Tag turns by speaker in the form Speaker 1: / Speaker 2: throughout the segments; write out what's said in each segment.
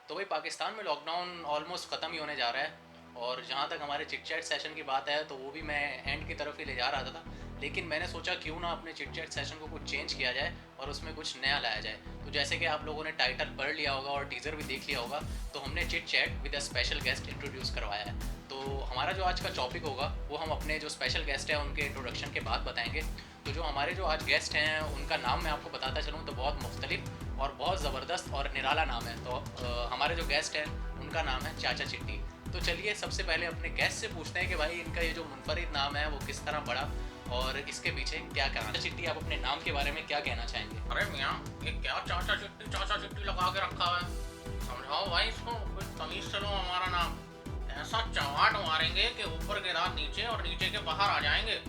Speaker 1: तो भाई पाकिस्तान में लॉकडाउन ऑलमोस्ट ख़त्म ही होने जा रहा है। और जहाँ तक हमारे चिट चैट सेशन की बात है तो वो भी मैं एंड की तरफ ही ले जा रहा था। लेकिन मैंने सोचा क्यों ना अपने चिट चैट सेशन को कुछ चेंज किया जाए और उसमें कुछ नया लाया जाए। तो जैसे कि आप लोगों ने टाइटल पढ़ लिया होगा और टीज़र भी देख लिया होगा, तो हमने chit chat with a special guest introduce करवाया है। तो हमारा जो आज का टॉपिक होगा वो हम अपने जो स्पेशल गेस्ट हैं उनके इंट्रोडक्शन के बाद बताएंगे। तो जो हमारे जो आज गेस्ट हैं उनका नाम मैं आपको बताता चलूँ तो बहुत मुख्तलिफ और बहुत ज़बरदस्त और निराला नाम है। तो हमारे जो गेस्ट हैं उनका नाम है चाचा चिट्टी। तो चलिए सबसे पहले अपने गेस्ट से पूछते हैं कि भाई इनका ये जो मुनफरिद नाम है वो किस तरह बढ़ा और इसके पीछे क्या कहना। चाचा चिट्टी, आप अपने नाम के बारे में क्या कहना चाहेंगे?
Speaker 2: अरे मियाँ, ये क्या चाचा चिट्टी लगा के रखा है? समझाओ भाई इसको, कोई तमीज से लो हमारा नाम। ऐसा चवाट मारेंगे कि ऊपर के दांत नीचे और नीचे के बाहर आ जाएंगे।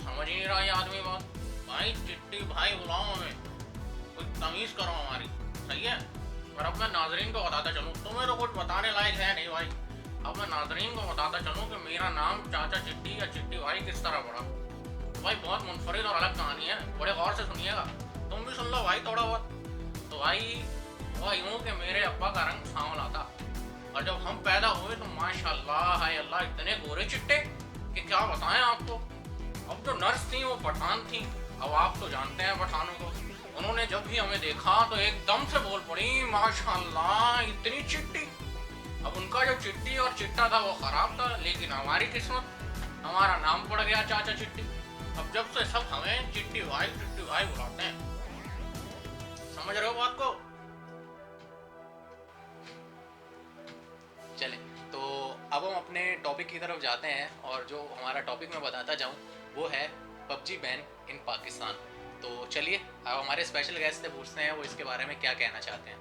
Speaker 2: समझ ही नहीं रहा ये आदमी बात। भाई चिट्टी भाई बुलाओ हमें, कोई तमीज करो हमारी। सही है। और अब मैं नाजरीन को बताता चलूँ, तुम्हें तो कुछ बताने लायक है नहीं भाई। अब मैं नाजरीन को बताता चलूँ कि मेरा नाम चाचा चिट्टी या चिट्टी भाई किस तरह पड़ा। तो भाई बहुत मुनफरिद और अलग कहानी है, बड़े गौर से सुनिएगा। तुम भी सुन लो भाई थोड़ा बहुत। तो भाई हुआ यूँ कि मेरे अब्बा का रंग सांवला था और जब हम पैदा हुए तो माशाल्लाह हाय अल्लाह इतने गोरे चिट्टे कि क्या बताएं आपको। अब जो नर्स थी वो पठान थी। अब आप तो जानते हैं पठानों को। उन्होंने जब भी हमें देखा तो एकदम से बोल पड़ी माशाल्लाह इतनी चिट्टी। अब उनका जो चिट्टी और चिट्टा था वो खराब था, लेकिन हमारी किस्मत, हमारा नाम पड़ गया चाचा चिट्टी। अब जब से सब हमें चिट्टी भाई बुलाते हैं। समझ रहे हो बात को?
Speaker 1: चलें, तो अब हम अपने टॉपिक की तरफ जाते हैं और जो हमारा टॉपिक मैं बताता जाऊँ वो है पबजी बैन इन पाकिस्तान। तो चलिए अब हमारे स्पेशल गेस्ट से पूछते हैं वो इसके बारे में क्या कहना चाहते हैं।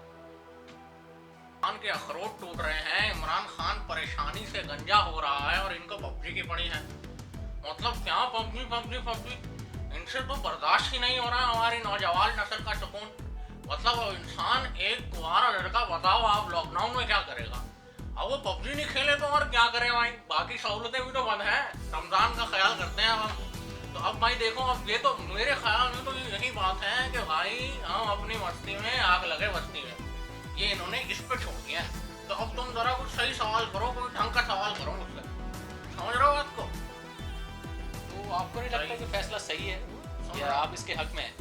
Speaker 2: खान के अखरोट टूट रहे हैं, इमरान खान परेशानी से गंजा हो रहा है और इनको पबजी की पड़ी है। मतलब क्या पबजी पबजी पबजी, इनसे तो बर्दाश्त ही नहीं हो रहा हमारी नौजवान नस्ल का सुकून। मतलब इंसान एक कुंवारा लड़का, बताओ आप लॉकडाउन में क्या करेगा? अब वो पबजी नहीं खेले तो और क्या करें भाई, बाकी सहूलतें भी तो बंद हैं। रमजान का ख्याल करते हैं हम। तो अब भाई देखो, अब ये तो मेरे ख्याल में तो यही बात है कि भाई हम अपनी मस्ती में आग लगे बस्ती में, ये इन्होंने इस पे छोड़ दिया। तो अब तुम जरा कुछ सही सवाल करो, कोई ढंग का सवाल करो मुझसे। समझ रहे हो बात को?
Speaker 1: तो आपको नहीं लगता कि फैसला सही है या आप इसके हक में हैं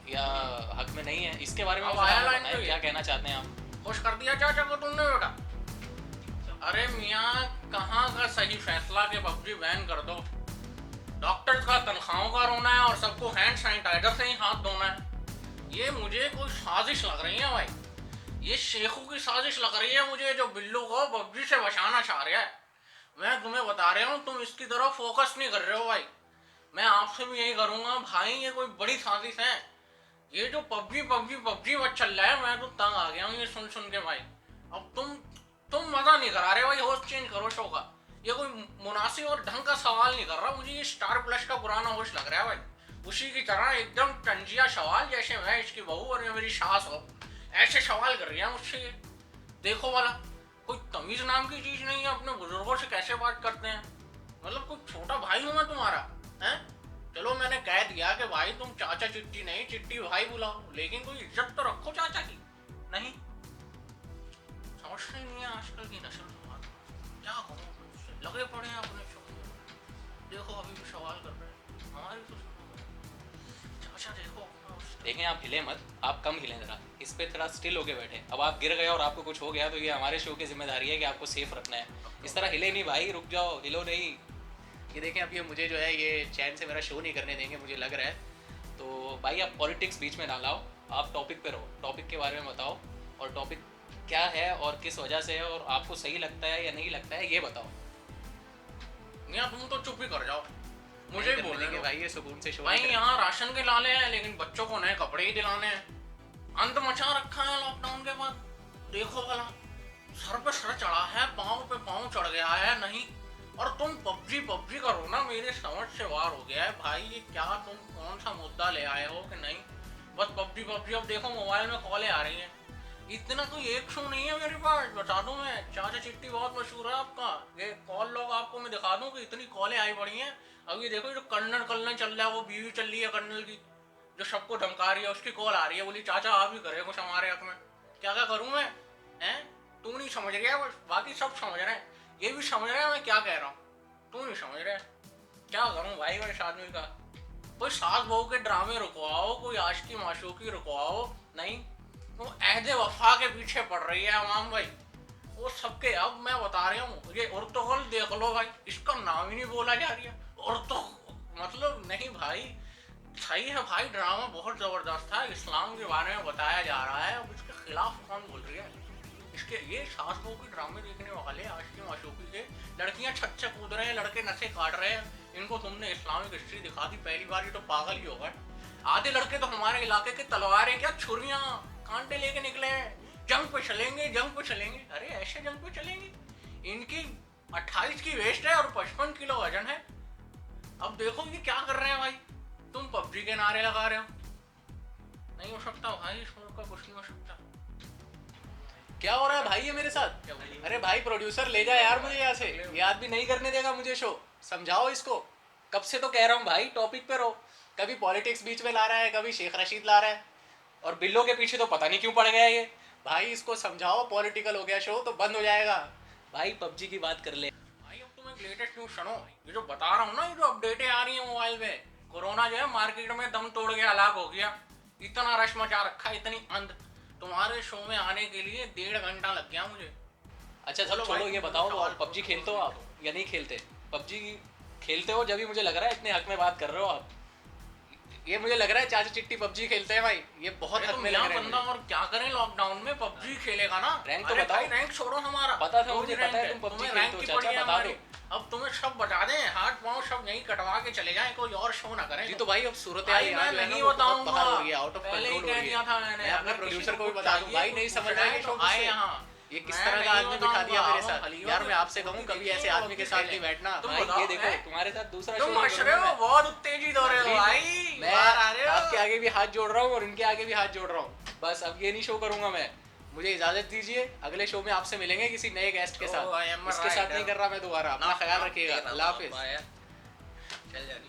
Speaker 1: या हक में नहीं है? इसके बारे में
Speaker 2: अब
Speaker 1: मुझे
Speaker 2: आया
Speaker 1: आप
Speaker 2: लाइन
Speaker 1: बताएं,
Speaker 2: पे,
Speaker 1: क्या कहना चाहते हैं आप?
Speaker 2: खुश कर दिया चाचा को तुमने बेटा। अरे मियाँ, कहाँ का सही फैसला कि पबजी बैन कर दो। डॉक्टर्स का तनख्वाहों का रोना है और सबको हैंड सैनिटाइजर से ही हाथ धोना है। ये मुझे कोई साजिश लग रही है भाई। ये शेखों की साजिश लग रही है मुझे, जो बिल्लू को पबजी से बचाना चाह रहा है। मैं तुम्हें बता रहा हूँ, तुम इसकी तरफ फोकस नहीं कर रहे हो भाई। मैं आपसे भी यही करूँगा भाई, ये कोई बड़ी साजिश है। ये जो पबजी पबजी पबजी मत चल रहा है, मैं तो तंग आ गया हूँ ये सुन सुन के भाई। अब तुम मजा नहीं करा रहे भाई, होस्ट चेंज करो शो का। ये कोई मुनासिब और ढंग का सवाल नहीं कर रहा। मुझे ये स्टार प्लस का पुराना होस्ट लग रहा है भाई, उसी की तरह एकदम टंजिया सवाल, जैसे मैं इसकी बहू और ये मेरी सास हो। ऐसे सवाल कर रही है मुझसे ये। देखो वाला, कोई तमीज नाम की चीज नहीं है। अपने बुजुर्गों से कैसे बात करते हैं? मतलब कोई छोटा भाई हूँ मैं तुम्हारा? है? चलो मैंने कह दिया कि भाई तुम चाचा चिट्टी नहीं चिट्टी भाई बुलाओ, लेकिन कोई इज्जत तो रखो चाचा की। नहीं समझते नहीं है आजकल की नस्ल। क्या कहूँ, लगे पड़े हैं अपने शो में। देखो अभी भी सवाल कर रहे हैं हमारी तो सुनो। चाचा देखो,
Speaker 1: देखें, आप हिले मत, आप कम हिलें ज़रा, इस पे थोड़ा स्टिल होके बैठे। अब आप गिर गए और आपको कुछ हो गया तो ये हमारे शो की जिम्मेदारी है कि आपको सेफ रखना है। इस तरह हिले नहीं भाई, रुक जाओ, हिलो नहीं। ये देखें, अब ये मुझे जो है ये चैन से मेरा शो नहीं करने देंगे मुझे लग रहा है। तो भाई आप पॉलिटिक्स बीच में ना लाओ, आप टॉपिक पे रहो, टॉपिक के बारे में बताओ। और टॉपिक क्या है और किस वजह से है और आपको सही लगता है या नहीं लगता है ये बताओ।
Speaker 2: मियाँ तुम तो चुप ही कर जाओ, मुझे
Speaker 1: नहीं
Speaker 2: ही
Speaker 1: करने
Speaker 2: बोलने
Speaker 1: देंगे
Speaker 2: दो।
Speaker 1: भाई, ये सुकून से शो
Speaker 2: भाई
Speaker 1: नहीं
Speaker 2: यहाँ राशन के लाले हैं, लेकिन बच्चों को नए कपड़े ही दिलाने हैं। अंत मचा रखा है लॉकडाउन के बाद। देखो भला, सर पे सर चढ़ा है, पाँव पे पाँव चढ़ गया है नहीं। और तुम पबजी पबजी करो ना, मेरे समझ से बाहर हो गया है भाई। ये क्या तुम कौन सा मुद्दा ले आए हो कि नहीं बस पबजी पबजी। अब देखो मोबाइल में कॉलें आ रही हैं। इतना कोई एक शो नहीं है मेरे पास, बता दूं मैं। चाचा चिट्टी बहुत मशहूर है आपका, ये कॉल लॉग आपको मैं दिखा दूं कि इतनी कॉलें आई पड़ी हैं। अब ये देखो, जो कर्नल कर्नल चल रहा है, वो बीवी चल रही है कर्नल की, जो सबको धमका रही है, उसकी कॉल आ रही है, बोली चाचा आप भी करे कुछ हमारे हक में। क्या क्या करूं मैं? हैं? तू नहीं समझ रहा, बस बाकी सब समझ रहे हैं, ये भी समझ रहे हैं मैं क्या कह रहा हूँ, तू नहीं समझ रहा। क्या करूँ भाई मैं इस आदमी का। कोई सास बहू के ड्रामे रुकवाओ, कोई आशिकी माशूकी रुकवाओ, नहीं वो अहद वफा के पीछे पड़ रही है अवाम भाई, वो सबके। अब मैं बता रहा हूँ ये उर्तुगल देख लो भाई, इसका नाम ही नहीं बोला जा रहा उर्तु, मतलब नहीं भाई, सही है भाई, ड्रामा बहुत जबरदस्त था, इस्लाम के बारे में बताया जा रहा है, अब इसके खिलाफ कौन बोल रही है। इसके ये सास बहू के ड्रामे देखने वाले आशिकी माशूकी के, लड़कियां छत से कूद रहे हैं, लड़के नशे काट रहे हैं, इनको तुमने इस्लामिक हिस्ट्री दिखा दी पहली बार, ये तो पागल ही होगा। आधे लड़के तो हमारे इलाके के तलवारें क्या छुरियां कांटे लेके निकले हैं, जंग पे चलेंगे, जंग पे चलेंगे। अरे ऐसे जंग पे चलेंगे, इनकी 28 की वेस्ट है और 55 किलो वजन है। अब देखो ये क्या कर रहे हैं भाई, तुम पबजी के नारे लगा रहे हो, नहीं हो सकता भाई, इस मुल्क का कुछ नहीं हो सकता।
Speaker 1: क्या हो रहा है भाई ये मेरे साथ? अरे भाई प्रोड्यूसर ले जा यार मुझे यहाँ से, ये आदमी नहीं करने देगा मुझे शो, समझाओ इसको। कब से तो कह रहा हूँ भाई टॉपिक पे रहो, कभी पॉलिटिक्स बीच में ला रहा है, कभी शेख रशीद ला रहा है, और बिल्लो के पीछे तो पता नहीं क्यों पड़ गया ये। भाई इसको समझाओ, पॉलिटिकल हो गया शो तो बंद हो जाएगा। भाई पबजी की बात कर ले
Speaker 2: भाई। अब तुम एक लेटेस्ट न्यूज सुनो, ये जो बता रहा हूँ ना, ये जो अपडेटें आ रही है मोबाइल पे, कोरोना जो है मार्केट में दम तोड़ के हलाक हो गया, इतना रश मचा रखा है, इतनी अंध, तुम्हारे शो में आने के लिए 1.5 घंटा लग गया मुझे।
Speaker 1: अच्छा चलो छोड़ो, ये बताओ आप पबजी खेलते हो आप या नहीं खेलते? पबजी खेलते हो जब भी मुझे लग रहा है इतने हक में बात कर रहे हो आप, ये मुझे लग रहा है चाचा चिट्टी पबजी खेलते हैं भाई, ये बहुत हक में लग रहे हैं।
Speaker 2: और क्या करें, लॉकडाउन में पबजी खेलेगा ना,
Speaker 1: रैंक तो बताओ।
Speaker 2: रैंक छोड़ो हमारा,
Speaker 1: पता था मुझे, पता है तुम पबजी खेलते हो चाचा, बता दो।
Speaker 2: अब तुम्हें सब बता दें, हाथ पांव सब यहीं कटवा के चले जाएं, कोई और शो ना करें।
Speaker 1: जी तो भाई अब सूरत
Speaker 2: मैं नहीं बताऊंगा,
Speaker 1: आउट ऑफ
Speaker 2: पहले ही
Speaker 1: कंट्रोल हो
Speaker 2: कह
Speaker 1: रही
Speaker 2: दिया
Speaker 1: है।
Speaker 2: था मैंने,
Speaker 1: मैं अपने प्रोड्यूसर को भी बता दूं भाई, नहीं समझ रहा है शो
Speaker 2: आए यहाँ,
Speaker 1: ये किस तरह का आदमी बिठा दिया मेरे साथ। यार मैं आपसे कहूँ कभी ऐसे आदमी के साथ नहीं बैठना भाई। ये देखो तुम्हारे साथ दूसरा
Speaker 2: तुम हंस रहे हो, बहुत उत्तेजित हो रहे हो भाई,
Speaker 1: मैं आपके आगे भी हाथ जोड़ रहा हूँ और इनके आगे भी हाथ जोड़ रहा हूँ, बस अब ये नहीं शो करूंगा मैं। मुझे इजाजत दीजिए, अगले शो में आपसे मिलेंगे किसी नए गेस्ट के साथ, इसके साथ नहीं कर रहा मैं दोबारा। अपना ख्याल रखिएगा, अल्लाह हाफिज।
Speaker 2: चल जानी